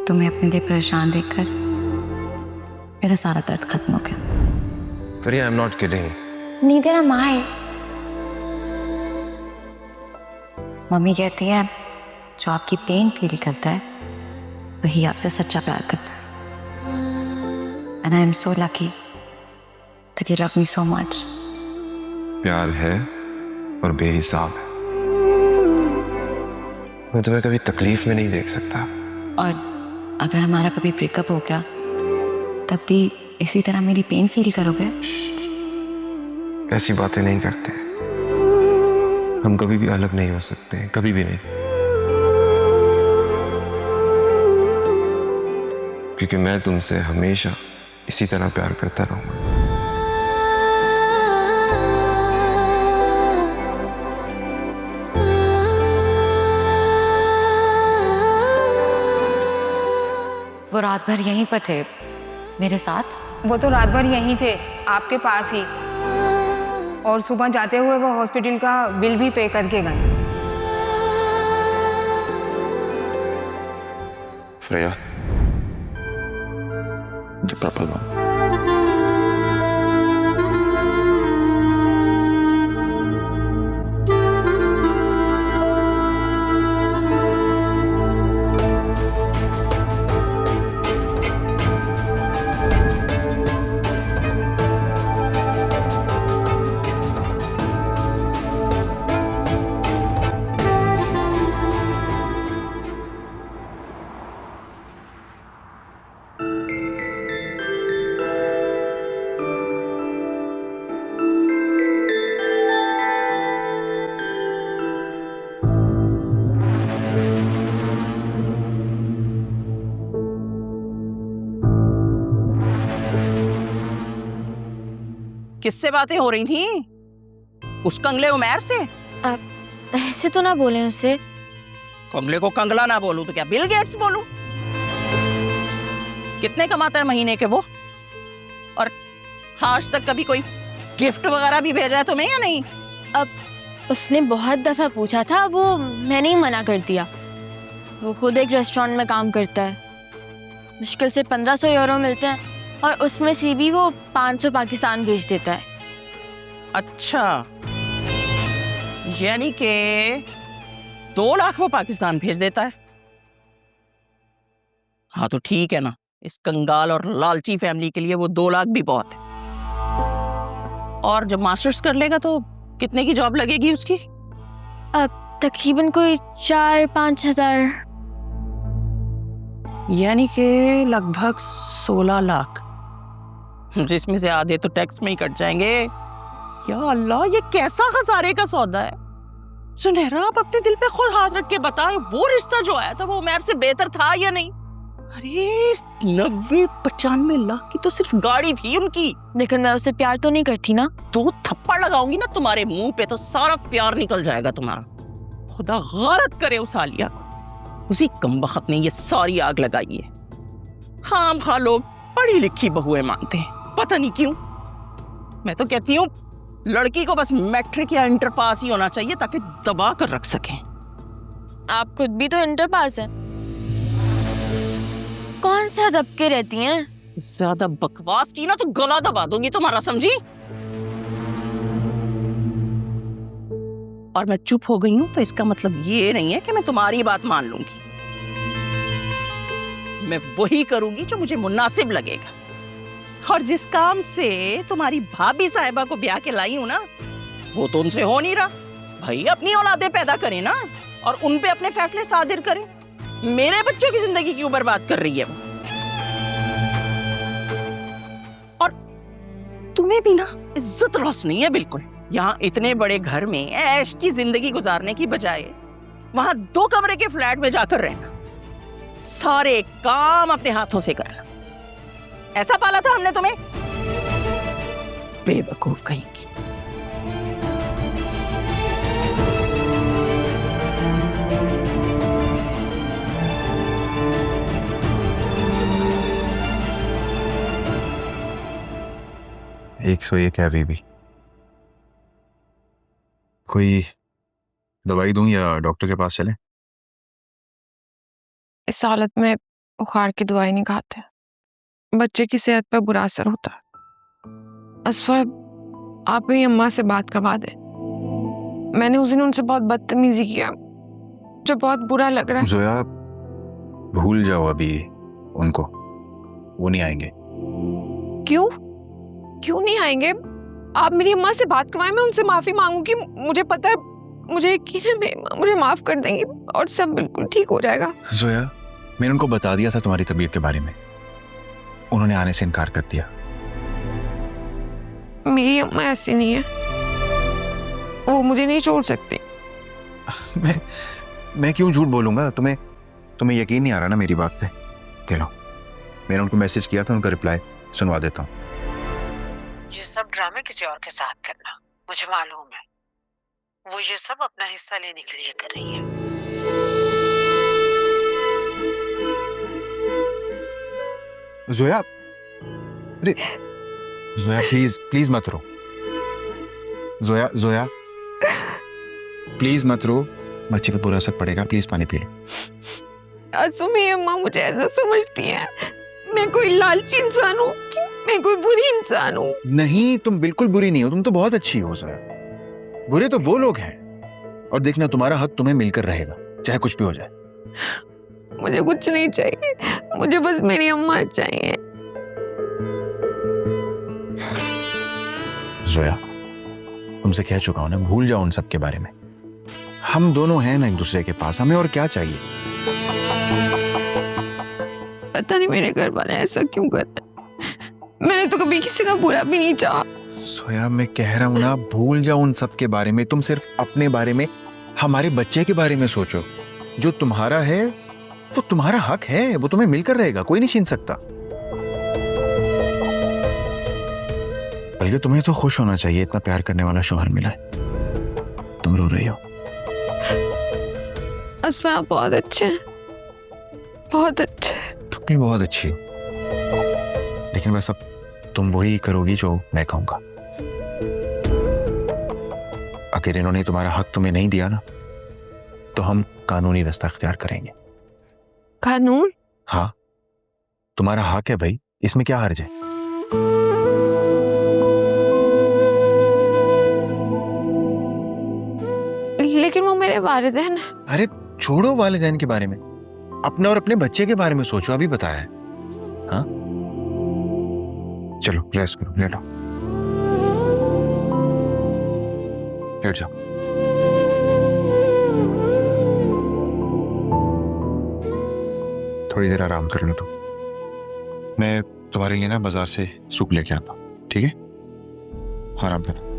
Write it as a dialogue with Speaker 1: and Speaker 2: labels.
Speaker 1: तुम्हें अपने लिए परेशान देखकर मेरा सारा दर्द खत्म हो गया।
Speaker 2: Priya, I am not kidding.
Speaker 1: Neither am I. Mummy कहती है जो आपकी पेन फील करता है वही आपसे सच्चा प्यार करता है। And I am so lucky that you love me so much.
Speaker 2: प्यार है और बेहिसाब है। मैं तुम्हें कभी तकलीफ में नहीं देख सकता।
Speaker 1: और अगर हमारा कभी ब्रेकअप हो गया तब भी इसी तरह मेरी पेन फील करोगे?
Speaker 2: ऐसी बातें नहीं करते। हम कभी भी अलग नहीं हो सकते, कभी भी नहीं, क्योंकि मैं तुमसे हमेशा इसी तरह प्यार करता रहूंगा।
Speaker 1: वो रात भर यहीं पर थे मेरे साथ।
Speaker 3: वो तो रात भर यहीं थे आपके पास ही, और सुबह जाते हुए वो हॉस्पिटल का बिल भी पे करके गए।
Speaker 2: Freya, the purple one.
Speaker 4: किससे बातें हो रही थी? उस कंगले उमैर से?
Speaker 5: ऐसे तो ना बोले उससे।
Speaker 4: कंगले को कंगला ना बोलूं तो क्या बिल गेट्स बोलूं? कितने कमाता है महीने के वो? और आज तक कभी कोई गिफ्ट वगैरह भी भेजा है तुम्हें या नहीं?
Speaker 5: अब उसने बहुत दफा पूछा था, वो मैंने ही मना कर दिया। वो खुद एक रेस्टोरेंट में काम करता है, मुश्किल से 1500 यूरो मिलते हैं, और उसमें से भी वो 500 पाकिस्तान भेज देता है।
Speaker 4: अच्छा, यानी कि 2 लाख वो पाकिस्तान भेज देता है। हाँ तो ठीक है ना, इस कंगाल और लालची फैमिली के लिए वो 2 लाख भी बहुत है। और जब मास्टर्स कर लेगा तो कितने की जॉब लगेगी उसकी?
Speaker 5: अब तकरीबन कोई 4-5 हजार।
Speaker 4: यानी कि लगभग 16 लाख, जिसमें से आधे तो टैक्स में ही कट जाएंगे। या अल्लाह, ये कैसा खसारे का सौदा है। सुनहरा, आप अपने दिल पे खुद हाथ रख के बताएं, वो रिश्ता जो आया था वो उमैर से बेहतर था या नहीं? अरे 90-95 लाख की तो सिर्फ गाड़ी थी उनकी।
Speaker 5: लेकिन मैं उससे प्यार तो नहीं करती ना।
Speaker 4: 2 थप्पड़ लगाऊंगी ना तुम्हारे मुंह पे तो सारा प्यार निकल जाएगा तुम्हारा। खुदा गारत करे उस आलिया को, उसी कमबख्त ने ये सारी आग लगाई है। खाम खा लोग पढ़ी लिखी बहुएं मानते हैं, पता नहीं क्यों। मैं तो कहती हूँ लड़की को बस मैट्रिक या इंटर पास ही होना चाहिए ताकि दबा कर रख सकें।
Speaker 5: आप खुद भी तो इंटर पास हैं। कौन सा दबके रहती हैं?
Speaker 4: ज्यादा बकवास की ना तो गला दबा दूंगी तुम्हारा, समझी? और मैं चुप हो गई हूं तो इसका मतलब ये नहीं है कि मैं तुम्हारी बात मान लूंगी। मैं वही करूंगी जो मुझे मुनासिब लगेगा। और जिस काम से तुम्हारी भाभी साहिबा को ब्याह के लाई हूं ना, वो तो उनसे हो नहीं रहा। भाई अपनी औलादे पैदा करें ना, और उन पे अपने फैसले सादिर करें। मेरे बच्चों की जिंदगी क्यों बर्बाद कर रही है वो? और तुम्हें भी ना इज्जत रौस नहीं है बिल्कुल। यहाँ इतने बड़े घर में ऐश की जिंदगी गुजारने की बजाय वहां 2 कमरे के फ्लैट में जाकर रहना, सारे काम अपने हाथों से करना। ऐसा पाला था हमने तुम्हें? बेवकूफ कहीं की।
Speaker 2: एक सौ एक है बीबी। कोई दवाई दूं या डॉक्टर के पास चलें?
Speaker 3: इस हालत में
Speaker 6: बुखार की दवाई नहीं खाते, बच्चे की सेहत पर बुरा असर होता है। असफा, आप मेरी अम्मा से बात करवा दे। मैंने उस दिन उनसे बहुत बदतमीजी किया, मुझे बहुत बुरा लग रहा है।
Speaker 7: जोया, भूल जाओ अभी उनको, वो नहीं आएंगे।
Speaker 6: क्यों क्यों नहीं आएंगे? आप मेरी अम्मा से बात करवाएं, मैं उनसे माफी मांगूंगी। मुझे पता है, मुझे यकीन है मुझे माफ कर देंगी और सब बिल्कुल ठीक हो जाएगा।
Speaker 7: जोया, मैंने उनको बता दिया था तुम्हारी तबीयत के बारे में, उन्होंने आने से इनकार कर दिया।
Speaker 6: मेरी अम्मा ऐसी नहीं है, वो मुझे नहीं छोड़ सकती।
Speaker 7: मैं क्यों झूठ बोलूंगा? तुम्हें यकीन नहीं आ रहा ना मेरी बात पे? कह लो, मैंने उनको मैसेज किया था, उनका रिप्लाई सुनवा देता हूँ।
Speaker 8: ये सब ड्रामे किसी और के साथ करना, मुझे मालूम है। वो ये सब अपना हिस्सा लेने के लिए कर रही है।
Speaker 7: जोया, अरे जोया, प्लीज मत रो। जोया प्लीज मत रो, बच्चे पे बुरा असर पड़ेगा। प्लीज पानी पी लो।
Speaker 6: आंसू, मेरी अम्मा मुझे ऐसा समझती है, मैं कोई लालची इंसान हूँ, मैं कोई बुरी इंसान हूँ।
Speaker 7: नहीं, तुम बिल्कुल बुरी नहीं हो, तुम तो बहुत अच्छी हो जोया। बुरे तो वो लोग हैं। और देखना, तुम्हारा हक तुम्हें मिलकर रहेगा, चाहे कुछ भी हो जाए।
Speaker 6: मुझे कुछ नहीं चाहिए, मुझे बस मेरी अम्मा चाहिए।
Speaker 7: जोया, तुमसे कह चुका हूं ना, भूल जाओ उन सब के बारे में। हम दोनों हैं ना एक दूसरे के पास, हमें और क्या चाहिए?
Speaker 6: पता नहीं मेरे घर वाले ऐसा क्यों कर रहे हैं। मैंने तो कभी किसी का बुरा भी नहीं चाहा।
Speaker 7: जोया, मैं कह रहा हूं ना, भूल जाओ उन सब के बारे में। तुम सिर्फ अपने बारे में, हमारे बच्चे के बारे में सोचो। जो तुम्हारा है वो तुम्हारा हक है, वो तुम्हें मिलकर रहेगा, कोई नहीं छीन सकता। बल्कि तुम्हें तो खुश होना चाहिए, इतना प्यार करने वाला शौहर मिला है। तुम रो रही हो।
Speaker 6: असफा, आप बहुत अच्छे हैं, बहुत अच्छे।
Speaker 7: तुम भी बहुत अच्छी हो, लेकिन बस अब तुम वही करोगी जो मैं कहूंगा। अगर इन्होंने तुम्हारा हक तुम्हें नहीं दिया ना, तो हम कानूनी रास्ता इख्तियार करेंगे।
Speaker 6: कानून?
Speaker 7: हाँ, तुम्हारा हक है भाई, इसमें क्या हर्ज है?
Speaker 6: लेकिन वो मेरे वालिदैन हैं।
Speaker 7: अरे छोड़ो वालिदैन के बारे में, अपने और अपने बच्चे के बारे में सोचो। अभी बताया है। हाँ, चलो रेस्ट करो, लेटो, लेट जाओ। थोड़ी देर आराम कर लो तुम। मैं तुम्हारे लिए ना बाजार से सूप लेके आता हूँ, ठीक है? आराम करना।